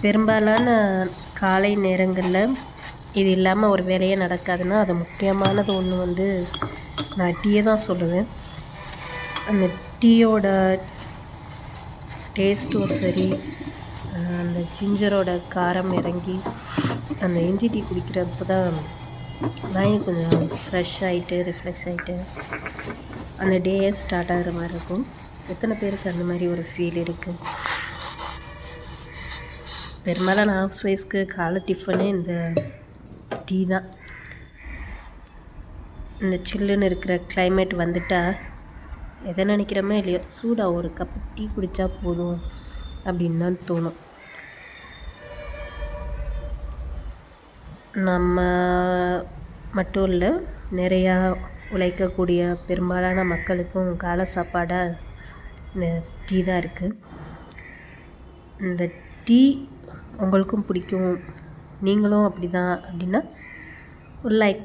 பெரும்பாலான காலை நேரங்களில் இது இல்லாமல் ஒரு வேலையே நடக்காதுன்னா அது முக்கியமானது ஒன்று வந்து நான் டீயை தான் சொல்லுவேன். அந்த டீயோட டேஸ்ட்டும் சரி, அந்த ஜிஞ்சரோட காரம் இறங்கி அந்த இஞ்சி டீ குடிக்கிறப்போ தான் மைண்ட் கொஞ்சம் ஃப்ரெஷ் ஆகிட்டு ரிஃப்ரெஷ் ஆகிட்டு அந்த டேயே ஸ்டார்ட் ஆகிற மாதிரி இருக்கும். எத்தனை பேருக்கு அந்த மாதிரி ஒரு ஃபீல் இருக்குது? பெரும்பாலான ஹவுஸ் ஒய்ஃப்ஸ்க்கு காலை டிஃபனே இந்த டீ தான். இந்த சில்லுன்னு இருக்கிற கிளைமேட் வந்துட்டால் எதை நினைக்கிறோமே இல்லையோ சூடாக ஒரு கப் டீ குடித்தா போதும் அப்படின்னு தான் தோணும். நம்ம மட்டும் இல்லை, நிறையா உழைக்கக்கூடிய பெரும்பாலான மக்களுக்கும் காலை சாப்பாடாக இந்த டீ தான் இருக்குது. இந்த டீ உங்களுக்கும் பிடிக்கும், நீங்களும் அப்படி தான் அப்படின்னா ஒரு லைக்